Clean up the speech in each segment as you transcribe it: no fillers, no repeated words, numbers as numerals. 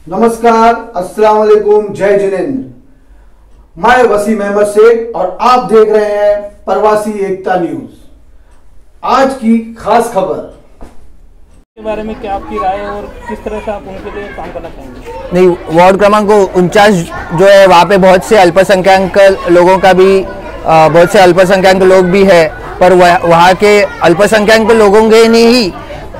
नमस्कार, अस्सलाम वालेकुम, जय जिनेंद्र। मैं वसीम अहमद शेख और आप देख रहे हैं प्रवासी एकता न्यूज। आज की खास खबर के बारे में क्या आपकी राय है और किस तरह से आप उनके लिए काम करना चाहेंगे? नहीं, वार्ड क्रमांक 49 जो है वहाँ पे बहुत से अल्पसंख्यक लोगों का भी बहुत से अल्पसंख्यक लोग भी है, पर वहाँ के अल्पसंख्यक लोगों के ने ही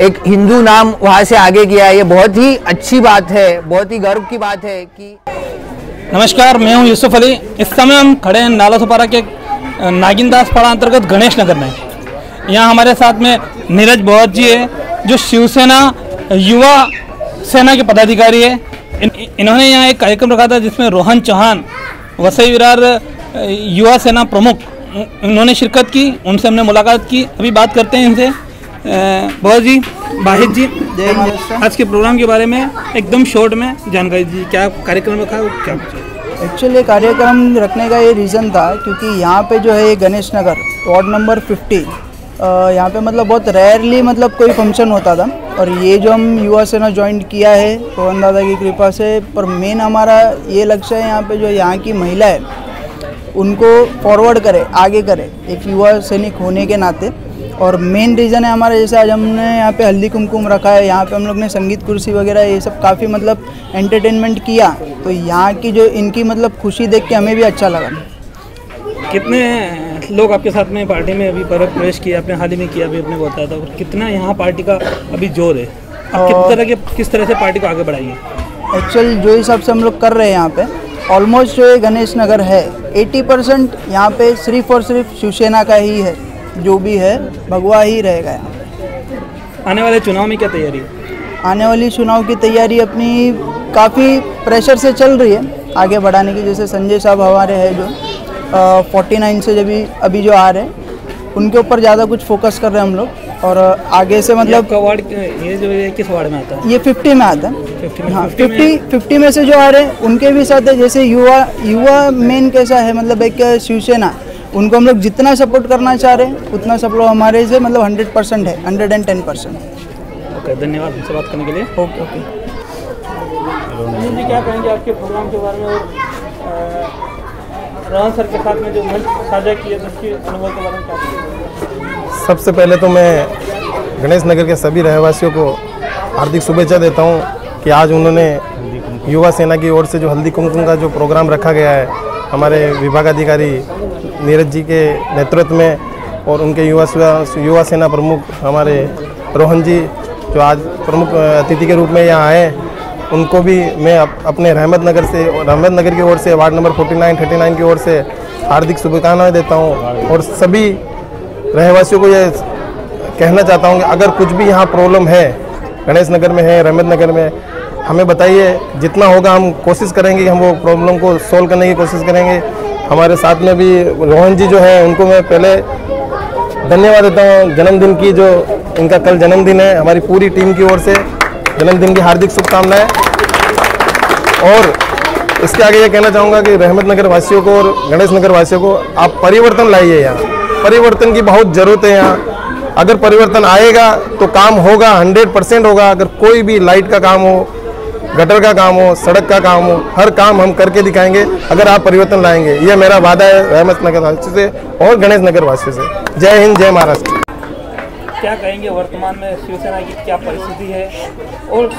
एक हिंदू नाम वहाँ से आगे किया है। ये बहुत ही अच्छी बात है, बहुत ही गर्व की बात है कि नमस्कार, मैं हूं यूसुफ अली। इस समय हम खड़े हैं नालासोपारा के नागिनदास पाड़ा अंतर्गत गणेश नगर में। यहाँ हमारे साथ में नीरज बोहत जी है जो शिवसेना युवा सेना के पदाधिकारी है। इन्होंने यहाँ एक कार्यक्रम रखा था जिसमें रोहन चौहान वसई विरार युवा सेना प्रमुख उन्होंने शिरकत की, उनसे हमने मुलाकात की। अभी बात करते हैं इनसे। बहुत जी, बाहिद जी, आज के प्रोग्राम के बारे में एकदम शॉर्ट में जानकारी दी। क्या कार्यक्रम रखा है, क्या? एक्चुअली कार्यक्रम रखने का ये रीज़न था क्योंकि यहाँ पे जो है गणेश नगर वार्ड नंबर 50 यहाँ पे मतलब बहुत रेयरली मतलब कोई फंक्शन होता था, और ये जो हम युवा सेना ज्वाइन किया है पवन दादा की कृपा से। पर मेन हमारा ये लक्ष्य है यहाँ पे जो यहाँ की महिला है उनको फॉरवर्ड करे, आगे करे एक युवा सैनिक होने के नाते। और मेन रीज़न है हमारा, जैसे आज हमने यहाँ पे हल्दी कुमकुम रखा है, यहाँ पे हम लोग ने संगीत कुर्सी वगैरह ये सब काफ़ी मतलब एंटरटेनमेंट किया, तो यहाँ की जो इनकी मतलब खुशी देख के हमें भी अच्छा लगा। कितने लोग आपके साथ में पार्टी में अभी प्रवेश किया आपने, हाल ही में किया, अभी आपने बताया था, और कितना यहाँ पार्टी का अभी जोर है? आप किस तरह से पार्टी को आगे बढ़ाएंगे? एक्चुअल जो हिसाब से हम लोग कर रहे हैं यहाँ पे ऑलमोस्ट जो ये गणेश नगर है 80% यहाँ पे सिर्फ और सिर्फ शिवसेना का ही है, जो भी है भगवा ही रहेगा यहाँ। आने वाले चुनाव में क्या तैयारी है? आने वाली चुनाव की तैयारी अपनी काफ़ी प्रेशर से चल रही है आगे बढ़ाने की। जैसे संजय साहब हमारे हैं जो 49 से जब अभी जो आ रहे हैं उनके ऊपर ज़्यादा कुछ फोकस कर रहे हैं हम लोग। और आगे से मतलब वार्ड ये जो है किस वार्ड में आता है? ये 50 में आता है। हाँ, 50 में से जो आ रहे हैं उनके भी साथ है। जैसे युवा मेन कैसा है मतलब एक शिवसेना, उनको हम लोग जितना सपोर्ट करना चाह रहे हैं उतना सब लोग हमारे से मतलब 100% है, 110%। ओके, धन्यवाद हमसे बात करने के लिए। Okay okay. जी, क्या कहेंगे आपके प्रोग्राम के बारे में और रोहन सर के साथ में जो मंच साझा किया उसके अनुभव के बारे में क्या कहेंगे? सबसे पहले तो मैं गणेश नगर के सभी रहवासियों को हार्दिक शुभेच्छा देता हूं कि आज उन्होंने युवा सेना की ओर से जो हल्दी कुमकुम का जो प्रोग्राम रखा गया है हमारे विभागाधिकारी नीरज जी के नेतृत्व में, और उनके युवा सेना प्रमुख हमारे रोहन जी जो आज प्रमुख अतिथि के रूप में यहाँ आए, उनको भी मैं अपने रहमत नगर की ओर से वार्ड नंबर 49, 39 की ओर से हार्दिक शुभकामनाएं देता हूँ। और सभी रहवासियों को ये कहना चाहता हूँ कि अगर कुछ भी यहाँ प्रॉब्लम है गणेश नगर में है, रहमत नगर में, हमें बताइए, जितना होगा हम कोशिश करेंगे, हम वो प्रॉब्लम को सॉल्व करने की कोशिश करेंगे। हमारे साथ में भी रोहन जी जो है उनको मैं पहले धन्यवाद देता हूँ। जन्मदिन की जो इनका कल जन्मदिन है, हमारी पूरी टीम की ओर से जन्मदिन की हार्दिक शुभकामनाएं। और इसके आगे ये कहना चाहूँगा कि रहमत नगर वासियों को और गणेश नगर वासियों को आप परिवर्तन लाइए। यहाँ परिवर्तन की बहुत ज़रूरत है। यहाँ अगर परिवर्तन आएगा तो काम होगा, 100% होगा। अगर कोई भी लाइट का काम हो, गटर का काम हो, सड़क का काम हो, हर काम हम करके दिखाएंगे अगर आप परिवर्तन लाएंगे। यह मेरा वादा है रहमत नगर वासियों से और गणेश नगर वासियों से। जय हिंद, जय महाराष्ट्र। क्या कहेंगे वर्तमान में शिवसेना की क्या परिस्थिति है? और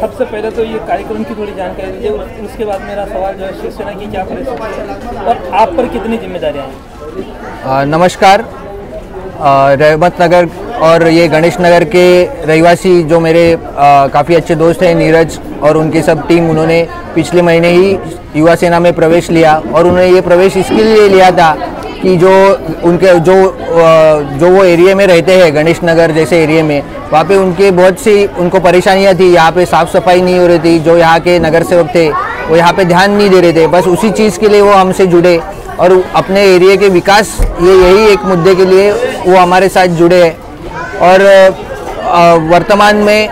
सबसे पहले तो ये कार्यक्रम की थोड़ी जानकारी दीजिए, उसके बाद मेरा सवाल जो है शिवसेना की क्या परिस्थिति है और आप पर कितनी जिम्मेदारियाँ हैं? नमस्कार। रहमत नगर और ये गणेश नगर के रहवासी जो मेरे काफ़ी अच्छे दोस्त हैं नीरज और उनकी सब टीम, उन्होंने पिछले महीने ही युवा सेना में प्रवेश लिया। और उन्होंने ये प्रवेश इसके लिए लिया था कि जो उनके जो वो एरिया में रहते हैं, गणेश नगर जैसे एरिया में, वहाँ पे उनके बहुत सी उनको परेशानियाँ थी। यहाँ पे साफ़ सफाई नहीं हो रही थी। जो यहाँ के नगर सेवक थे वो यहाँ पे ध्यान नहीं दे रहे थे। बस उसी चीज़ के लिए वो हमसे जुड़े और अपने एरिया के विकास, यही एक मुद्दे के लिए वो हमारे साथ जुड़े हैं। और वर्तमान में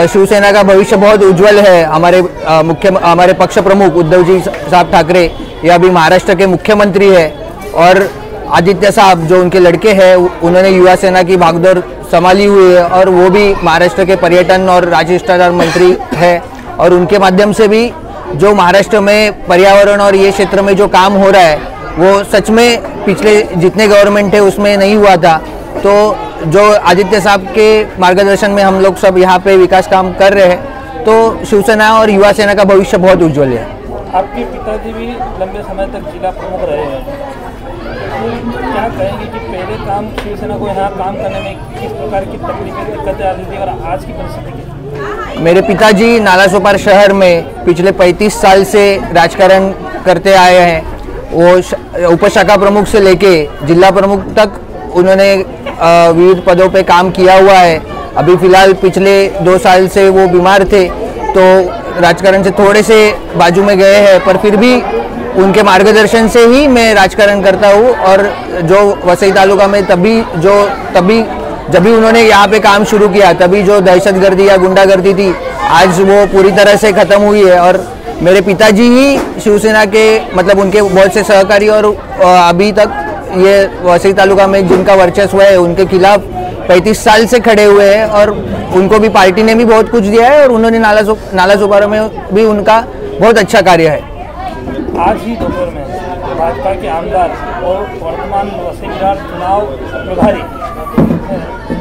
शिवसेना का भविष्य बहुत उज्जवल है। हमारे पक्ष प्रमुख उद्धव जी साहब ठाकरे ये अभी महाराष्ट्र के मुख्यमंत्री है, और आदित्य साहब जो उनके लड़के हैं उन्होंने युवा सेना की भागदौड़ संभाली हुई है, और वो भी महाराष्ट्र के पर्यटन और राजशिष्टाचार मंत्री है। और उनके माध्यम से भी जो महाराष्ट्र में पर्यावरण और ये क्षेत्र में जो काम हो रहा है वो सच में पिछले जितने गवर्नमेंट है उसमें नहीं हुआ था। तो जो आदित्य साहब के मार्गदर्शन में हम लोग सब यहाँ पे विकास काम कर रहे हैं, तो शिवसेना और युवा सेना का भविष्य बहुत उज्जवल है। आपके पिताजी भी लंबे समय तक जिला प्रमुख रहे हैं, तो क्या कहेंगे कि पहले काम शिवसेना को यहाँ काम करने में किस प्रकार की तकलीफें दिक्कतें आती थी और आज की परिस्थिति क्या? मेरे पिताजी नालासोपारा शहर में पिछले 35 साल से राजकारण करते आए हैं। वो उपशाखा प्रमुख से लेके जिला प्रमुख तक उन्होंने विविध पदों पे काम किया हुआ है। अभी फ़िलहाल पिछले 2 साल से वो बीमार थे तो राजकारण से थोड़े से बाजू में गए हैं, पर फिर भी उनके मार्गदर्शन से ही मैं राजकारण करता हूँ। और जो वसई तालुका में तभी जब भी उन्होंने यहाँ पे काम शुरू किया तभी जो दहशतगर्दी या गुंडागर्दी थी आज वो पूरी तरह से ख़त्म हुई है। और मेरे पिताजी ही शिवसेना के मतलब उनके बहुत से सहकारी और अभी तक ये वसई तालुका में जिनका वर्चस्व है उनके खिलाफ 35 साल से खड़े हुए हैं और उनको भी पार्टी ने भी बहुत कुछ दिया है और उन्होंने नालासोपारा में भी उनका बहुत अच्छा कार्य है। आज ही दोपहर में भाजपा के आमदार और वर्तमान वसई विरार चुनाव प्रभारी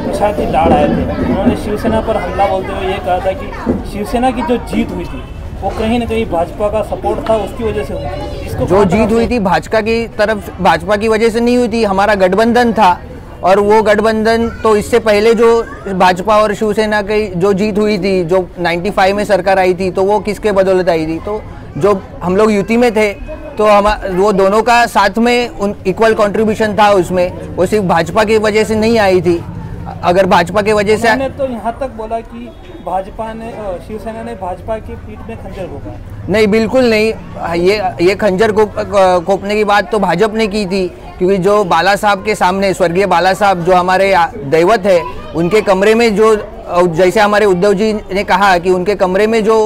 प्रसाद जी लाड़ आए थे। उन्होंने शिवसेना पर हमला बोलते हुए ये कहा था कि शिवसेना की जो जीत हुई थी वो कहीं ना कहीं भाजपा का सपोर्ट था, उसकी वजह से हुई थी। इसको जो जीत हुई थी भाजपा की वजह से नहीं हुई थी, हमारा गठबंधन था। और वो गठबंधन तो इससे पहले जो भाजपा और शिवसेना की जो जीत हुई थी, जो 95 में सरकार आई थी, तो वो किसके बदौलत आई थी? तो जो हम लोग युति में थे तो वो दोनों का साथ में इक्वल कंट्रीब्यूशन था उसमें, वो सिर्फ भाजपा की वजह से नहीं आई थी। अगर भाजपा के वजह से तो यहाँ तक बोला कि भाजपा ने शिवसेना ने भाजपा की पीठ में खंजर घोंपा। नहीं, बिल्कुल नहीं। ये खंजर घोंपने की बात तो भाजपा ने की थी, क्योंकि जो बाला साहब के सामने स्वर्गीय बाला साहब जो हमारे दैवत है, उनके कमरे में जो जैसे हमारे उद्धव जी ने कहा कि उनके कमरे में जो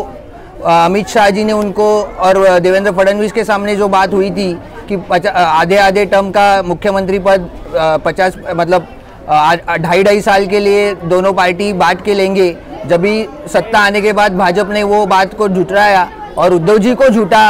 अमित शाह जी ने उनको और देवेंद्र फडणवीस के सामने जो बात हुई थी कि आधे टर्म का मुख्यमंत्री पद 50 मतलब 2.5 साल के लिए दोनों पार्टी बांट के लेंगे। जब भी सत्ता आने के बाद भाजपा ने वो बात को झुठलाया और उद्धव जी को झूठा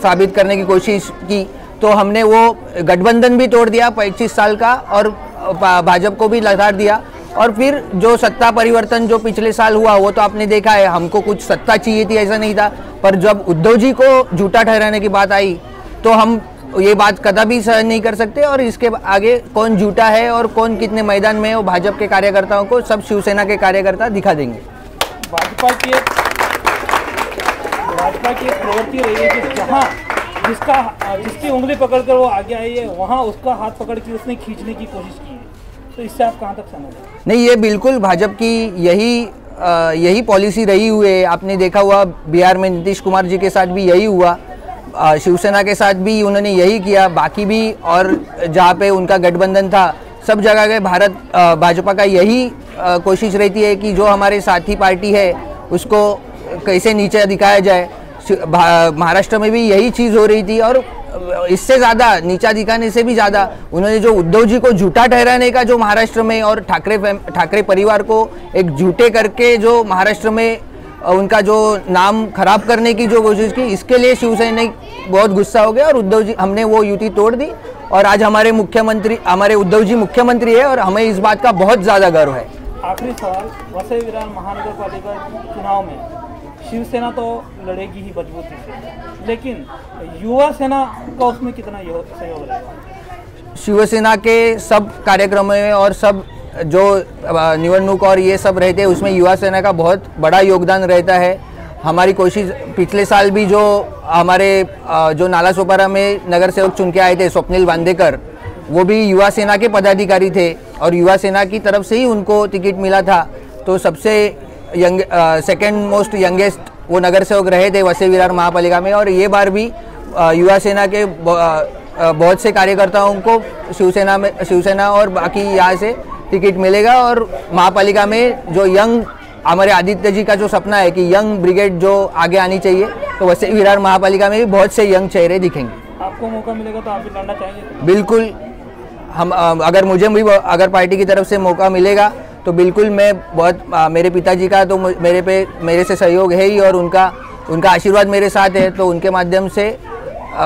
साबित करने की कोशिश की, तो हमने वो गठबंधन भी तोड़ दिया 25 साल का और भाजपा को भी लताड़ दिया। और फिर जो सत्ता परिवर्तन जो पिछले साल हुआ वो तो आपने देखा है, हमको कुछ सत्ता चाहिए थी ऐसा नहीं था, पर जब उद्धव जी को झूठा ठहराने की बात आई तो हम ये बात कदापि सहन नहीं कर सकते। और इसके आगे कौन झूठा है और कौन कितने मैदान में है वो भाजपा के कार्यकर्ताओं को सब शिवसेना के कार्यकर्ता दिखा देंगे। भाजपा की एक प्रवृत्ति रही है कि जहाँ जिसकी उंगली पकड़कर वो आगे आई है वहाँ उसका हाथ पकड़ के उसने खींचने की कोशिश की है, तो इससे आप कहाँ तक सहमत हैं? नहीं, ये बिल्कुल भाजपा की यही पॉलिसी रही हुई है। आपने देखा हुआ बिहार में नीतीश कुमार जी के साथ भी यही हुआ, शिवसेना के साथ भी उन्होंने यही किया, बाकी भी और जहाँ पे उनका गठबंधन था सब जगह के भाजपा का यही कोशिश रहती है कि जो हमारे साथी पार्टी है उसको कैसे नीचे दिखाया जाए। महाराष्ट्र में भी यही चीज़ हो रही थी और इससे ज़्यादा नीचा दिखाने से भी ज़्यादा उन्होंने जो उद्धव जी को झूठा ठहराने का जो महाराष्ट्र में और ठाकरे परिवार को एक झूठे करके जो महाराष्ट्र में उनका जो नाम खराब करने की जो कोशिश की, इसके लिए शिवसेना बहुत गुस्सा हो गया और उद्धव जी हमने वो युति तोड़ दी। और आज हमारे उद्धव जी मुख्यमंत्री है और हमें इस बात का बहुत ज़्यादा गर्व है। आखिरी सवाल, वसई विरार महानगर पालिका चुनाव में शिवसेना तो लड़ेगी ही मजबूती से, लेकिन युवा सेना का उसमें कितना सहयोग रहेगा? शिवसेना के सब कार्यक्रमों में और सब जो निवडणूक और ये सब रहते हैं उसमें युवा सेना का बहुत बड़ा योगदान रहता है। हमारी कोशिश पिछले साल भी जो हमारे जो नालासोपारा में नगर सेवक चुन के आए थे स्वप्निल वांदेकर, वो भी युवा सेना के पदाधिकारी थे और युवा सेना की तरफ से ही उनको टिकट मिला था। तो सबसे सेकेंड मोस्ट यंगेस्ट वो नगर सेवक रहे थे वसई विरार महापालिका में। और ये बार भी युवा सेना के बहुत से कार्यकर्ताओं को शिवसेना और बाकी यहाँ से टिकट मिलेगा। और महापालिका में जो यंग हमारे आदित्य जी का जो सपना है कि यंग ब्रिगेड जो आगे आनी चाहिए, तो वसई विरार महापालिका में भी बहुत से यंग चेहरे दिखेंगे। आपको मौका मिलेगा तो आप भी लड़ना चाहेंगे? बिल्कुल, हम अगर पार्टी की तरफ से मौका मिलेगा तो बिल्कुल मैं बहुत मेरे पिताजी का तो मेरे से सहयोग है ही, और उनका आशीर्वाद मेरे साथ है, तो उनके माध्यम से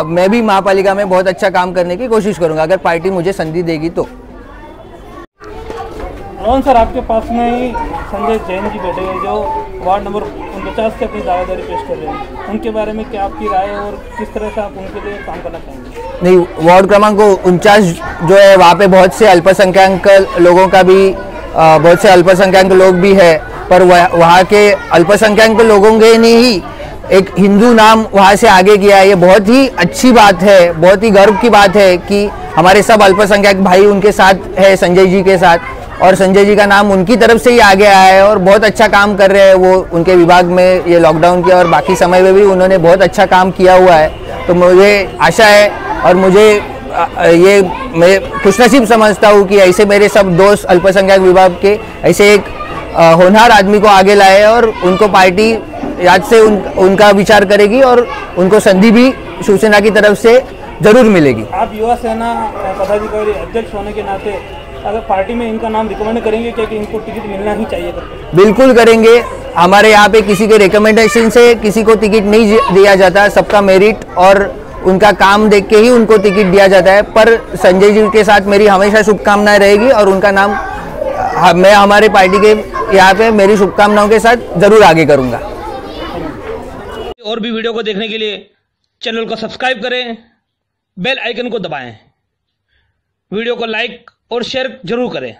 मैं भी महापालिका में बहुत अच्छा काम करने की कोशिश करूंगा अगर पार्टी मुझे संधि देगी तो। रोहन सर, आपके पास में ही संजय जैन जी बैठे हैं जो वार्ड नंबर 49 से अपनी दावेदारी पेश कर रहे हैं, उनके बारे में क्या आपकी राय है और किस तरह से आप उनके लिए काम करना चाहेंगे? नहीं, वार्ड क्रमांक 49 जो है वहाँ पे बहुत से अल्पसंख्यक लोगों का भी बहुत से अल्पसंख्यक लोग भी है, पर वहाँ के अल्पसंख्यक लोगों के ने ही एक हिंदू नाम वहाँ से आगे किया है। ये बहुत ही अच्छी बात है, बहुत ही गर्व की बात है कि हमारे सब अल्पसंख्यक भाई उनके साथ है, संजय जी के साथ, और संजय जी का नाम उनकी तरफ से ही आगे आया है और बहुत अच्छा काम कर रहे हैं वो उनके विभाग में। ये लॉकडाउन किया और बाकी समय में भी उन्होंने बहुत अच्छा काम किया हुआ है, तो मुझे आशा है और मैं खुशनसीब समझता हूँ कि ऐसे मेरे सब दोस्त अल्पसंख्यक विभाग के ऐसे एक होनहार आदमी को आगे लाए और उनको पार्टी याद से उनका विचार करेगी और उनको संधि भी शिवसेना की तरफ से जरूर मिलेगी। आप युवा सेना पदाधिकारी अध्यक्ष होने के नाते अगर पार्टी में इनका नाम रिकमेंड करेंगे क्या कि इनको टिकट मिलना ही चाहिए? बिल्कुल करेंगे। हमारे यहाँ पे किसी के रिकमेंडेशन से किसी को टिकट नहीं दिया जाता, सबका मेरिट और उनका काम देख के ही उनको टिकट दिया जाता है। पर संजय जी के साथ मेरी हमेशा शुभकामनाएं रहेगी और उनका नाम मैं हमारे पार्टी के यहाँ पे मेरी शुभकामनाओं के साथ जरूर आगे करूँगा। और भी वीडियो को देखने के लिए चैनल को सब्सक्राइब करें, बेल आइकन को दबाएं, वीडियो को लाइक और शेयर जरूर करें।